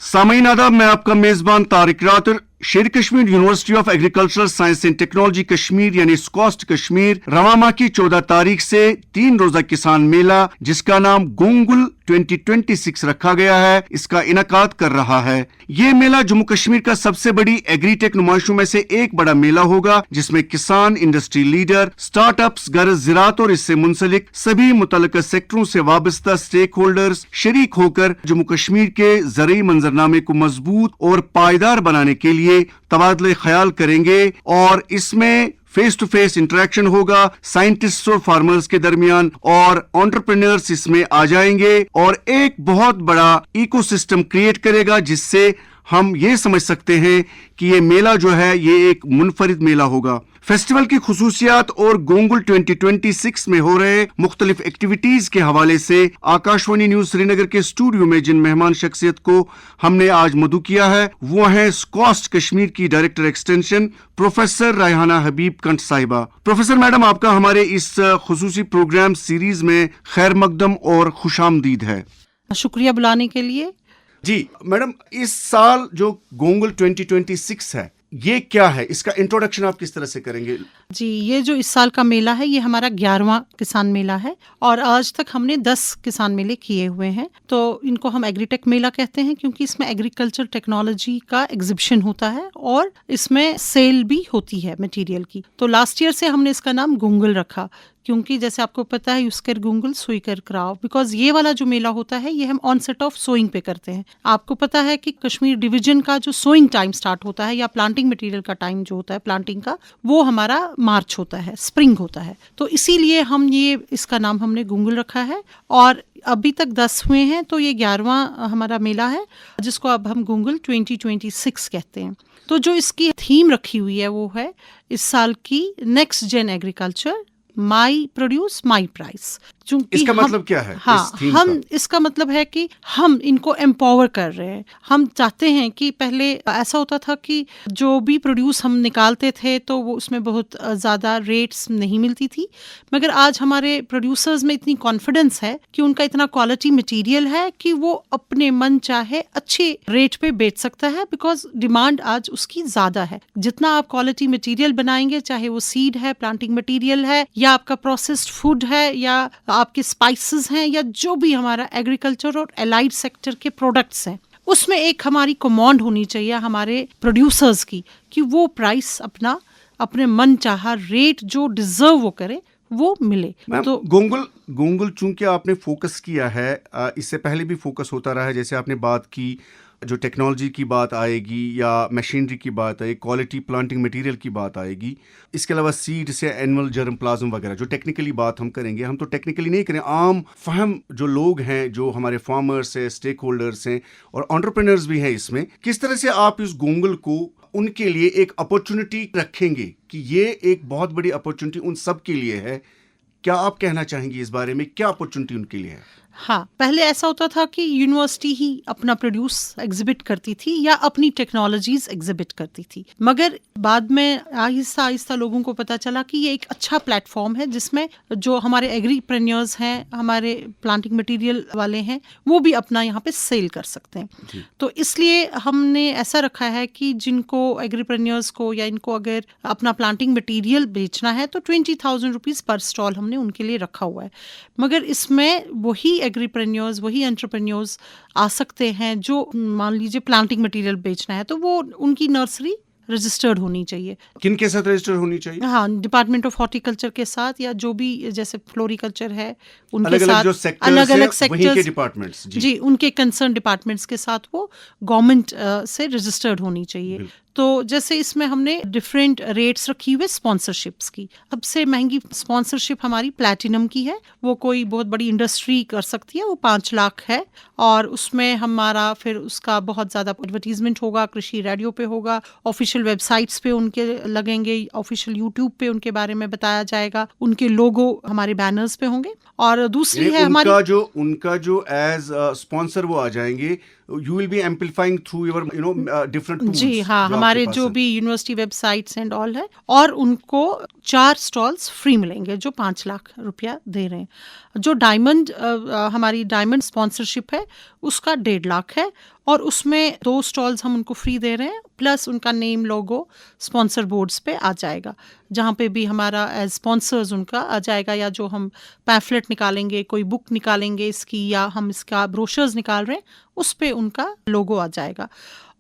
सामीन आदाब, मैं आपका मेजबान तारिक रातर। शेर Kashmir university of agricultural science and technology Kashmir यानी स्कॉस्ट कश्मीर रवा माह की 14 तारीख से 3 रोजा किसान मेला जिसका नाम गोंगुल 2026 रखा गया है, इसका इनाकाद कर रहा है। ये मेला जम्मू कश्मीर का सबसे बड़ी एग्रीटेक नुमाइशों में से एक बड़ा मेला होगा जिसमें किसान, इंडस्ट्री लीडर, स्टार्टअप्स, गर्ज ज़राअत और इससे मुंसलिक सभी मुतल्लिका सेक्टरों से वाबस्ता स्टेक होल्डर्स शरीक होकर जम्मू कश्मीर के ज़रूरी मंजरनामे को मजबूत और पायदार बनाने के लिए तबादले ख्याल करेंगे और इसमें फेस टू फेस इंटरेक्शन होगा साइंटिस्ट और फार्मर्स के दरमियान और एंटरप्रेन्योर्स इसमें आ जाएंगे और एक बहुत बड़ा इकोसिस्टम क्रिएट करेगा जिससे हम ये समझ सकते हैं कि ये मेला जो है ये एक मुनफरिद मेला होगा। फेस्टिवल की खुसूसियात और गोंगुल 2026 में हो रहे मुख्तलिफ एक्टिविटीज के हवाले से आकाशवाणी न्यूज श्रीनगर के स्टूडियो में जिन मेहमान शख्सियत को हमने आज मदऊ किया है वो है स्कॉस्ट कश्मीर की डायरेक्टर एक्सटेंशन प्रोफेसर रायहाना हबीब कंठ साहिबा। प्रोफेसर मैडम, आपका हमारे इस खुसूसी प्रोग्राम सीरीज में खैर मकदम और खुशामदीद है। शुक्रिया बुलाने के लिए। जी मैडम, इस साल जो गोंगुल 2026 है ये क्या है, इसका इंट्रोडक्शन आप किस तरह से करेंगे? जी, ये जो इस साल का मेला है ये हमारा 11वां किसान मेला है और आज तक हमने 10 किसान मेले किए हुए हैं। तो इनको हम एग्रीटेक मेला कहते हैं क्योंकि इसमें एग्रीकल्चर टेक्नोलॉजी का एग्जिबिशन होता है और इसमें सेल भी होती है मटेरियल की। तो लास्ट ईयर से हमने इसका नाम गोंगुल रखा क्योंकि जैसे आपको पता है युस्कर गुंगल सुईकर क्राव, बिकॉज ये वाला जो मेला होता है ये हम ऑनसेट ऑफ सोइंग पे करते हैं। आपको पता है कि कश्मीर डिवीजन का जो सोइंग टाइम स्टार्ट होता है या प्लांटिंग मटेरियल का टाइम जो होता है प्लांटिंग का, वो हमारा मार्च होता है, स्प्रिंग होता है। तो इसीलिए हम ये इसका नाम हमने गुंगल रखा है और अभी तक 10 हुए हैं तो ये 11वां हमारा मेला है जिसको अब हम गुंगल 2026 कहते हैं। तो जो इसकी थीम रखी हुई है वो है इस साल की next gen agriculture, my produce my price. इसका मतलब क्या है? इसका मतलब है कि हम इनको एम्पावर कर रहे हैं। हम चाहते हैं कि पहले ऐसा होता था कि जो भी प्रोड्यूस हम निकालते थे तो वो उसमें बहुत ज़्यादा रेट्स नहीं मिलती थी, मगर आज हमारे प्रोड्यूसर्स में इतनी कॉन्फिडेंस है कि उनका इतना क्वालिटी मटेरियल है कि वो अपने मन चाहे अच्छे रेट पे बेच सकता है बिकॉज डिमांड आज उसकी ज़्यादा है। जितना आप क्वालिटी मटेरियल बनाएंगे, चाहे वो सीड है, प्लांटिंग मटेरियल है या आपका प्रोसेस्ड फूड है या आपके स्पाइसेस हैं या जो भी हमारा एग्रीकल्चर और एलाइड सेक्टर के प्रोडक्ट्स हैं, उसमें एक हमारी कमांड होनी चाहिए हमारे प्रोड्यूसर्स की कि वो प्राइस अपने मन चाहा रेट जो डिजर्व वो करे वो मिले। तो गोंगुल चूंकि आपने फोकस किया है, इससे पहले भी फोकस होता रहा है, जैसे आपने बात की जो टेक्नोलॉजी की बात आएगी या मशीनरी की बात आएगी, क्वालिटी प्लांटिंग मटेरियल की बात आएगी, इसके अलावा सीड से एनुअल जर्म प्लाज्म वगैरह जो टेक्निकली बात हम करेंगे, हम तो टेक्निकली नहीं करें, आम फहम जो लोग हैं, जो हमारे फार्मर्स हैं, स्टेक होल्डर्स हैं और एंटरप्रेन्योर्स भी हैं, इसमें किस तरह से आप इस गोंगुल को उनके लिए एक अपॉर्चुनिटी रखेंगे कि ये एक बहुत बड़ी अपॉर्चुनिटी उन सब के लिए है? क्या आप कहना चाहेंगे इस बारे में, क्या अपॉर्चुनिटी उनके लिए है? हाँ, पहले ऐसा होता था कि यूनिवर्सिटी ही अपना प्रोड्यूस एग्जिबिट करती थी या अपनी टेक्नोलॉजीज एग्जिबिट करती थी, मगर बाद में आहिस्ता आहिस्ता लोगों को पता चला कि ये एक अच्छा प्लेटफॉर्म है जिसमें जो हमारे एग्रीप्रेन्योर्स हैं, हमारे प्लांटिंग मटेरियल वाले हैं, वो भी अपना यहाँ पे सेल कर सकते हैं। तो इसलिए हमने ऐसा रखा है कि जिनको एग्रीप्रेन्योर्स को या इनको अगर अपना प्लांटिंग मटेरियल बेचना है तो 20,000 रुपीज़ पर स्टॉल हमने उनके लिए रखा हुआ है। मगर इसमें वही एग्रीप्रेन्योर्स, वही एंटरप्रेन्योर्स आ सकते हैं जो मान लीजिए प्लांटिंग मटेरियल बेचना है तो वो उनकी नर्सरी रजिस्टर्ड होनी चाहिए। किन के साथ रजिस्टर्ड होनी चाहिए? हाँ, डिपार्टमेंट ऑफ हॉर्टिकल्चर के साथ या जो भी जैसे फ्लोरिकल्चर है उनके साथ, अलग अलग सेक्टर्स डिपार्टमेंट्स, जी उनके कंसर्न डिपार्टमेंट्स के साथ वो गवर्नमेंट से रजिस्टर्ड होनी चाहिए। तो जैसे इसमें हमने डिफरेंट रेट्स रखी हुए स्पॉन्सरशिप्स की। सबसे महंगी स्पॉन्सरशिप हमारी प्लैटिनम की है, वो कोई बहुत बड़ी इंडस्ट्री कर सकती है, वो 5 लाख है और उसमें हमारा फिर उसका बहुत ज़्यादा एडवर्टीजमेंट होगा, कृषि रेडियो पे होगा, ऑफिशियल वेबसाइट्स पे उनके लगेंगे, ऑफिशियल यूट्यूब पे उनके बारे में बताया जाएगा, उनके लोगो हमारे बैनर्स पे होंगे। और दूसरी है हमारी उनका जो एज स्पॉन्सर वो आ जाएंगे, you will be amplifying through your different tools। जी हाँ, हमारे जो भी यूनिवर्सिटी वेबसाइट्स एंड ऑल है और उनको 4 स्टॉल्स फ्री मिलेंगे जो 5 लाख रुपया दे रहे हैं। जो डायमंड हमारी डायमंड स्पॉन्सरशिप है उसका 1.5 लाख है और उसमें 2 स्टॉल्स हम उनको फ्री दे रहे हैं, प्लस उनका नेम लोगो स्पॉन्सर बोर्ड्स पे आ जाएगा, जहाँ पे भी हमारा एज स्पॉन्सर्स उनका आ जाएगा, या जो हम पैम्फलेट निकालेंगे, कोई बुक निकालेंगे इसकी, या हम इसका ब्रोशर्स निकाल रहे हैं, उस पे उनका लोगो आ जाएगा।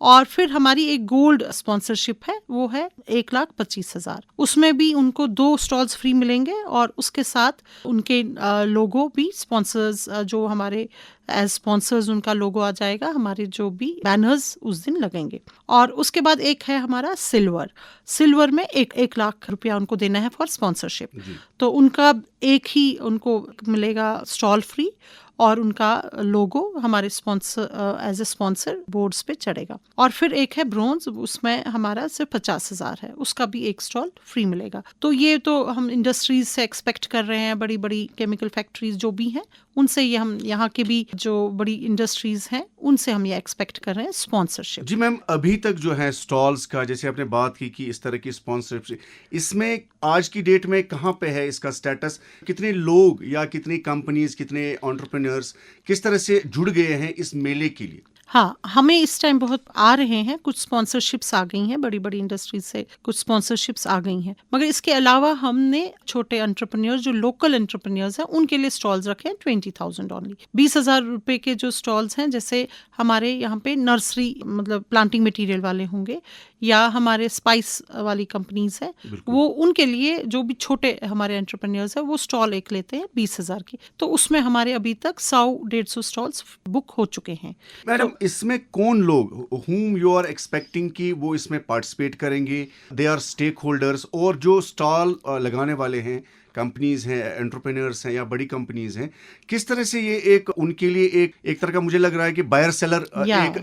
और फिर हमारी एक गोल्ड स्पॉन्सरशिप है, वो है 1,25,000। उसमें भी उनको 2 स्टॉल्स फ्री मिलेंगे और उसके साथ उनके लोगो भी स्पॉन्सर्स जो हमारे एज स्पॉन्सर्स उनका लोगो आ जाएगा, हमारे जो भी बैनर्स उस दिन लगेंगे। और उसके बाद एक है हमारा सिल्वर में 1 लाख रुपया उनको देना है फॉर स्पॉन्सरशिप। तो उनका एक ही उनको मिलेगा स्टॉल फ्री और उनका लोगो हमारे sponsor as a sponsor boards पे चढ़ेगा। और फिर एक है ब्रोंज, उसमें हमारा सिर्फ 50,000 है, उसका भी एक स्टॉल फ्री मिलेगा। तो ये तो हम इंडस्ट्रीज से एक्सपेक्ट कर रहे हैं, बड़ी बड़ी केमिकल फैक्ट्रीज जो भी हैं उनसे ये हम यहाँ के भी जो बड़ी इंडस्ट्रीज हैं उनसे हम ये एक्सपेक्ट कर रहे हैं स्पॉन्सरशिप। जी मैम, अभी तक जो है स्टॉल्स का, जैसे आपने बात की कि इस तरह की स्पॉन्सरशिप, इसमें आज की डेट में कहाँ पे है इसका स्टेटस? कितने लोग या कितनी कंपनीज, कितने एंटरप्रेन्योर्स किस तरह से जुड़ गए हैं इस मेले के लिए? हाँ, हमें इस टाइम बहुत आ रहे हैं, कुछ स्पॉन्सरशिप्स आ गई हैं, बड़ी बड़ी इंडस्ट्रीज से कुछ स्पॉन्सरशिप्स आ गई हैं, मगर इसके अलावा हमने छोटे एंटरप्रेन्योर्स जो लोकल एंटरप्रेन्योर्स हैं उनके लिए स्टॉल्स रखे हैं 20,000 ओनली। 20,000 रुपए के जो स्टॉल्स हैं, जैसे हमारे यहाँ पे नर्सरी मतलब प्लांटिंग मटेरियल वाले होंगे, या हमारे स्पाइस वाली कंपनीज है, वो उनके लिए जो भी छोटे हमारे एंटरप्रेन्योर्स है वो स्टॉल एक लेते हैं 20,000 की। तो उसमें हमारे अभी तक 100-150 स्टॉल्स बुक हो चुके हैं। मैडम, इसमें कौन लोग whom you are expecting कि वो इसमें पार्टिसिपेट करेंगे? दे आर स्टेक होल्डर्स, और जो स्टॉल लगाने वाले हैं, कंपनीज हैं, एंटरप्रेन्योर्स हैं या बड़ी कंपनीज हैं, किस तरह से ये एक उनके लिए एक तरह का, मुझे लग रहा है कि बायर सेलर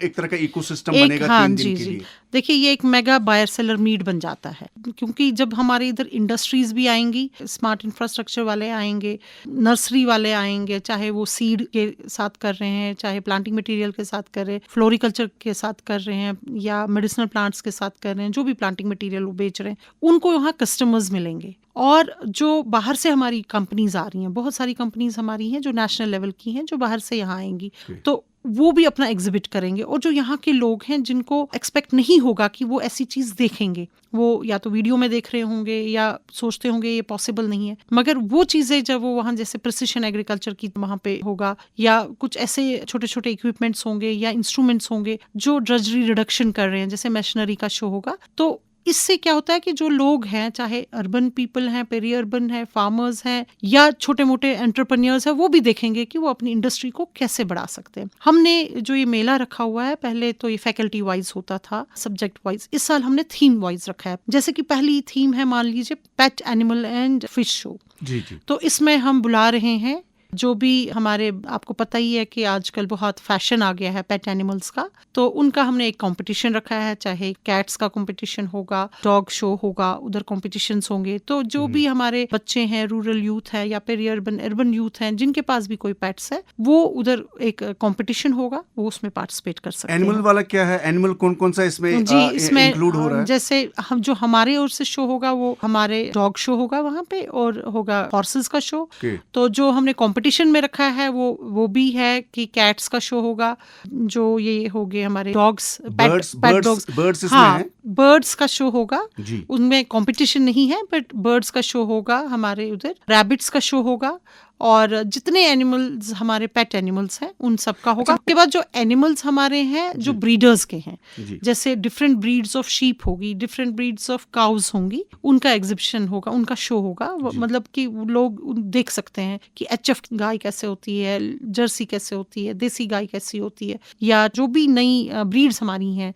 एक तरह का इकोसिस्टम बनेगा 3 दिन के लिए। देखिए, ये एक मेगा बायर सेलर मीट बन जाता है, क्योंकि जब हमारे इधर इंडस्ट्रीज भी आएंगी, स्मार्ट इंफ्रास्ट्रक्चर वाले आएंगे, नर्सरी वाले आएंगे, चाहे वो सीड के साथ कर रहे हैं, चाहे प्लांटिंग मटेरियल के साथ कर रहे हैं, फ्लोरिकल्चर के साथ कर रहे हैं, या मेडिसिनल प्लांट्स के साथ कर रहे हैं, जो भी प्लांटिंग मटेरियल वो बेच रहे हैं, उनको यहाँ कस्टमर्स मिलेंगे। और जो बाहर से हमारी कंपनीज आ रही हैं, बहुत सारी कंपनीज हमारी हैं जो नेशनल लेवल की हैं, जो बाहर से यहाँ आएंगी, तो वो भी अपना एग्जिबिट करेंगे। और जो यहाँ के लोग हैं जिनको एक्सपेक्ट नहीं होगा कि वो ऐसी चीज देखेंगे, वो या तो वीडियो में देख रहे होंगे या सोचते होंगे ये पॉसिबल नहीं है, मगर वो चीजें जब वो वहाँ, जैसे प्रिसिशन एग्रीकल्चर की वहाँ पे होगा, या कुछ ऐसे छोटे छोटे इक्विपमेंट्स होंगे या इंस्ट्रूमेंट्स होंगे जो ड्रजरी रिडक्शन कर रहे हैं, जैसे मशीनरी का शो होगा, तो इससे क्या होता है कि जो लोग हैं, चाहे अर्बन पीपल हैं, पेरी अर्बन है, फार्मर्स हैं, या छोटे मोटे एंटरप्रेन्योर्स हैं, वो भी देखेंगे कि वो अपनी इंडस्ट्री को कैसे बढ़ा सकते हैं। हमने जो ये मेला रखा हुआ है, पहले तो ये फैकल्टी वाइज होता था, सब्जेक्ट वाइज, इस साल हमने थीम वाइज रखा है। जैसे कि पहली थीम है, मान लीजिए, pet animal and fish show. जी। तो इसमें हम बुला रहे हैं जो भी हमारे, आपको पता ही है कि आजकल बहुत फैशन आ गया है पेट एनिमल्स का, तो उनका हमने एक कंपटीशन रखा है, चाहे कैट्स का कंपटीशन होगा, डॉग शो होगा, उधर कॉम्पिटिशन्स होंगे। तो जो भी हमारे बच्चे हैं, रूरल यूथ है या पेरी अर्बन यूथ हैं, जिनके पास भी कोई पेट्स है, वो उधर एक कंपटीशन होगा, वो उसमें पार्टिसिपेट कर सकते हैं। एनिमल वाला क्या है? एनिमल कौन कौन सा इसमें जी, इसमें इंक्लूड हो रहा है? जैसे हम जो हमारे ओर से शो होगा, वो हमारे डॉग शो होगा वहाँ पे, और होगा हॉर्सेस का शो। तो जो हमने कंपटीशन में रखा है वो भी है कि कैट्स का शो होगा, जो ये हो गए हमारे डॉग्स, पेट डॉग्स, हाँ, बर्ड्स का शो होगा, उनमें कंपटीशन नहीं है, बट बर्ड्स का शो होगा हमारे उधर, रैबिट्स का शो होगा, और जितने एनिमल्स हमारे पेट एनिमल्स हैं उन सब का होगा। उसके बाद जो एनिमल्स हमारे हैं जो ब्रीडर्स के हैं, जैसे डिफरेंट ब्रीड्स ऑफ शीप होगी, डिफरेंट ब्रीड्स ऑफ काउज होंगी, उनका एग्जिबिशन होगा, उनका शो होगा, मतलब कि लोग देख सकते हैं कि एचएफ गाय कैसे होती है, जर्सी कैसे होती है, देसी गाय कैसी होती है, या जो भी नई ब्रीड्स हमारी हैं,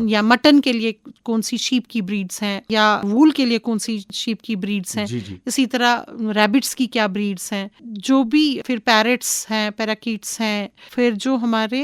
या मटन के लिए कौन सी शीप की ब्रीड्स हैं, या वूल के लिए कौन सी शीप की ब्रीड्स हैं, इसी तरह रैबिट्स की क्या ब्रीड्स हैं, जो भी, फिर पैरेट्स हैं, पैराकीट्स हैं, फिर जो हमारे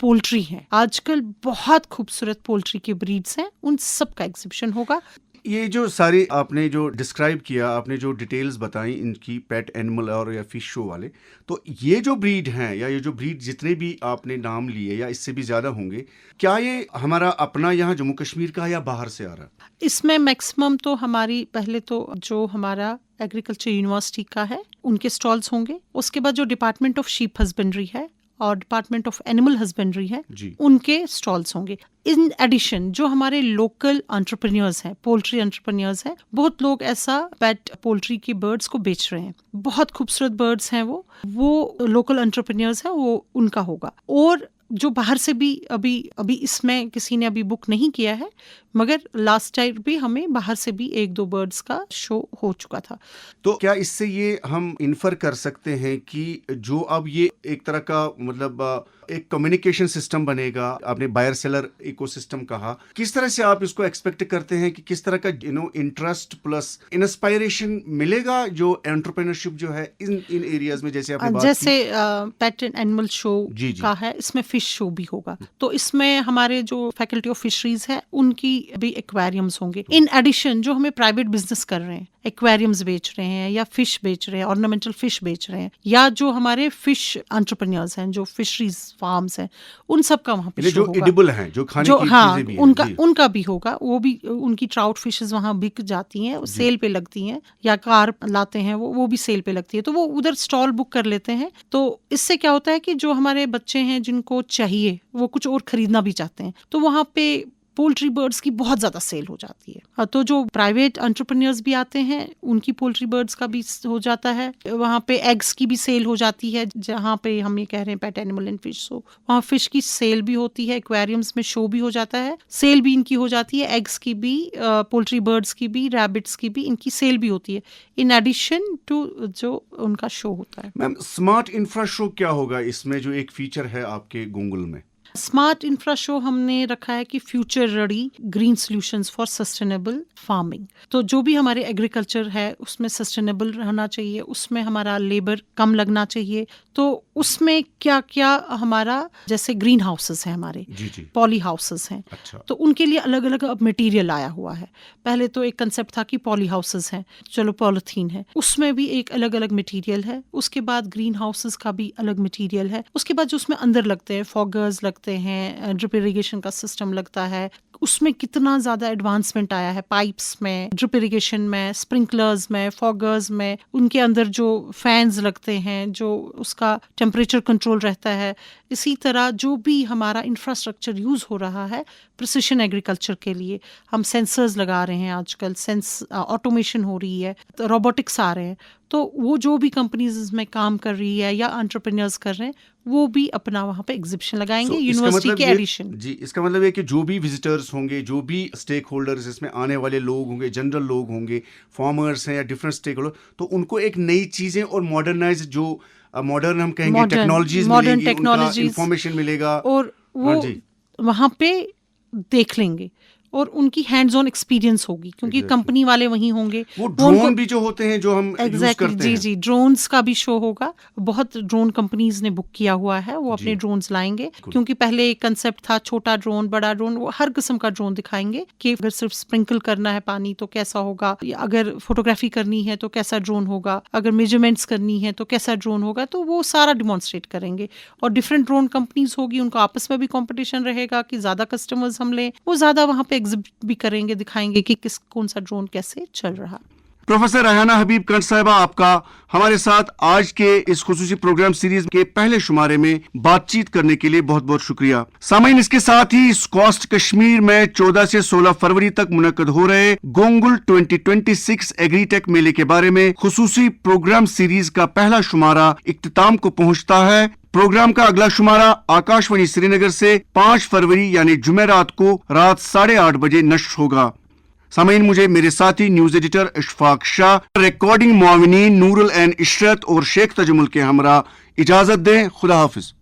पोल्ट्री हैं, आजकल बहुत खूबसूरत पोल्ट्री की ब्रीड्स हैं, उन सब का एग्जिबिशन होगा। ये जो सारी आपने जो डिस्क्राइब किया, आपने जो डिटेल्स बताई इनकी पेट एनिमल और या फिश शो वाले, तो ये जो ब्रीड हैं या ये जो ब्रीड जितने भी आपने नाम लिए या इससे भी ज़्यादा होंगे, क्या ये हमारा अपना यहाँ जम्मू कश्मीर का है या बाहर से आ रहा है? इसमें मैक्सिमम तो हमारी पहले तो जो हमारा एग्रीकल्चर यूनिवर्सिटी का है उनके स्टॉल्स होंगे, उसके बाद जो डिपार्टमेंट ऑफ शीप हस्बेंड्री है और डिपार्टमेंट ऑफ एनिमल हस्बेंड्री है जी। उनके स्टॉल्स होंगे। इन एडिशन जो हमारे लोकल एंटरप्रेन्योर्स हैं, पोल्ट्री एंटरप्रेन्योर्स हैं, बहुत लोग ऐसा पेट पोल्ट्री के बर्ड्स को बेच रहे हैं। बहुत खूबसूरत बर्ड्स हैं वो लोकल एंटरप्रेन्योर्स हैं, वो उनका होगा। और जो बाहर से भी अभी इसमें किसी ने अभी बुक नहीं किया है, मगर लास्ट टाइम भी हमें बाहर से भी 1-2 बर्ड्स का शो हो चुका था। तो क्या इससे ये हम इन्फर कर सकते हैं कि जो अब ये एक तरह का मतलब एक कम्युनिकेशन सिस्टम बनेगा, आपने बायर सेलर इकोसिस्टम कहा, किस तरह से आप इसको एक्सपेक्ट करते हैं कि किस तरह का इंटरेस्ट प्लस इंस्पायरेशन मिलेगा जो एंटरप्रेन्योरशिप जो है इन एरियाज में, जैसे आपने बात जैसे पेट एंड एनिमल शो जी, जी। का है, इसमें फिश शो भी होगा। तो इसमें हमारे जो फैकल्टी ऑफ फिशरीज है उनकी भी एक्वेरियम्स होंगे। इन एडिशन जो हमें प्राइवेट बिजनेस कर रहे हैं, एक्वेरियम्स बेच रहे हैं या फिश बेच रहे हैं, ऑर्नामेंटल फिश बेच रहे हैं, या जो हमारे फिश एंटरप्रेन्योर्स हैं, जो फिशरीज फार्म्स हैं, उन सब का वहाँ पे शो जो होगा। एडिबल हैं, जो खाने की हाँ, चीजें भी हैं, उनका भी होगा। वो भी उनकी ट्राउट फिशेस वहाँ बिक जाती हैं, सेल पे लगती हैं, या कार्प लाते हैं वो भी सेल पे लगती है, तो वो उधर स्टॉल बुक कर लेते हैं। तो इससे क्या होता है कि जो हमारे बच्चे हैं जिनको चाहिए वो कुछ और खरीदना भी चाहते हैं, तो वहाँ पे पोल्ट्री बर्ड्स की बहुत ज़्यादा सेल हो जाती है। तो जो प्राइवेट एंटरप्रेन्योर्स भी आते हैं उनकी पोल्ट्री बर्ड्स का भी हो जाता है। वहाँ पे एग्स की भी सेल हो जाती है, जहाँ पे हम ये कह रहे हैं पेट एनिमल एंड फिश शो, वहाँ फिश की सेल भी होती है, एक्वेरियम्स में शो भी हो जाता है, सेल भी इनकी हो जाती है, एग्स की भी, पोल्ट्री बर्ड्स की भी, रैबिट्स की भी, इनकी सेल भी होती है इन एडिशन टू जो उनका शो होता है। मैम, स्मार्ट इंफ्रा शो क्या होगा इसमें, जो एक फीचर है आपके गोंगल में? स्मार्ट इंफ्रा शो हमने रखा है कि future ready green solutions for sustainable farming. तो जो भी हमारे एग्रीकल्चर है उसमें सस्टेनेबल रहना चाहिए, उसमें हमारा लेबर कम लगना चाहिए। तो उसमें क्या क्या हमारा, जैसे ग्रीन हाउसेस हैं हमारे, जी। पॉली हाउसेस हैं, अच्छा। तो उनके लिए अलग अलग अब मटेरियल आया हुआ है। पहले तो एक कंसेप्ट था कि पॉली हाउसेस हैं, चलो पॉलिथीन है, उसमें भी एक अलग अलग मटेरियल है। उसके बाद ग्रीन हाउसेस का भी अलग मटेरियल है। उसके बाद जो उसमें अंदर लगते हैं, फॉगर्स लगते हैं, ड्रिप इरिगेशन का सिस्टम लगता है, उसमें कितना ज़्यादा एडवांसमेंट आया है, पाइप्स में, ड्रिप इरिगेशन में, स्प्रिंकलर्स में, फॉगर्स में, उनके अंदर जो फैंस लगते हैं, जो उसका टेम्परेचर कंट्रोल रहता है। इसी तरह जो भी हमारा इंफ्रास्ट्रक्चर यूज़ हो रहा है प्रिसिशन एग्रीकल्चर के लिए, हम सेंसर्स लगा रहे हैं आजकल, ऑटोमेशन हो रही है, तो रोबोटिक्स आ रहे हैं। तो वो जो भी कंपनीज इसमें काम कर रही है या एंटरप्रेन्योर्स कर रहे हैं, वो भी अपना वहाँ पे एग्जिबिशन लगाएंगे यूनिवर्सिटी के एडिशन। जी, इसका मतलब है कि जो भी विजिटर्स होंगे, जो भी स्टेक होल्डर्स इसमें आने वाले लोग होंगे, जनरल लोग होंगे, फार्मर्स हैं या डिफरेंट स्टेक होल्डर, तो उनको एक नई चीज़ें और मॉडर्नाइज जो मॉडर्न हम कहेंगे टेक्नोलॉजीज मिलेगी, उनका इंफॉर्मेशन मिलेगा, और वो वहाँ पे देख लेंगे और उनकी हैंड्स ऑन एक्सपीरियंस होगी, क्योंकि कंपनी वाले वहीं होंगे। वो ड्रोन भी जो होते हैं जो हम यूज करते हैं, जी, ड्रोन्स का भी शो होगा। बहुत ड्रोन कंपनीज ने बुक किया हुआ है, वो अपने ड्रोन्स लाएंगे, क्योंकि पहले एक कंसेप्ट था छोटा ड्रोन, बड़ा ड्रोन, वो हर किस्म का ड्रोन दिखाएंगे कि अगर सिर्फ स्प्रिंकल करना है पानी तो कैसा होगा, अगर फोटोग्राफी करनी है तो कैसा ड्रोन होगा, अगर मेजरमेंट्स करनी है तो कैसा ड्रोन होगा, तो वो सारा डिमॉन्स्ट्रेट करेंगे। और डिफरेंट ड्रोन कंपनीज होगी, उनका आपस में भी कॉम्पिटिशन रहेगा कि ज्यादा कस्टमर्स हम लें, वो ज्यादा वहाँ पे एग्जिबिट भी करेंगे, दिखाएंगे कि कौन सा ड्रोन कैसे चल रहा। प्रोफेसर रेहाना हबीब कंठ साहिबा, आपका हमारे साथ आज के इस खुसूसी प्रोग्राम सीरीज के पहले शुमारे में बातचीत करने के लिए बहुत बहुत शुक्रिया। सामईन, इसके साथ ही स्कॉस्ट कश्मीर में 14 से 16 फरवरी तक मुनक्कद हो रहे गोंगुल 2026 एग्रीटेक मेले के बारे में खुसूसी प्रोग्राम सीरीज का पहला शुमारा इख्तिताम को पहुंचता है। प्रोग्राम का अगला शुमारा आकाशवाणी श्रीनगर से 5 फरवरी यानी जुमेरात को रात 8:30 बजे नश्र होगा। सामईन, मुझे मेरे साथी news editor Ishfaq Shah, recording मुआविनीन नूरुल एन इशरत और शेख तजमुल के हमरा इजाजत दें। खुदा हाफिज।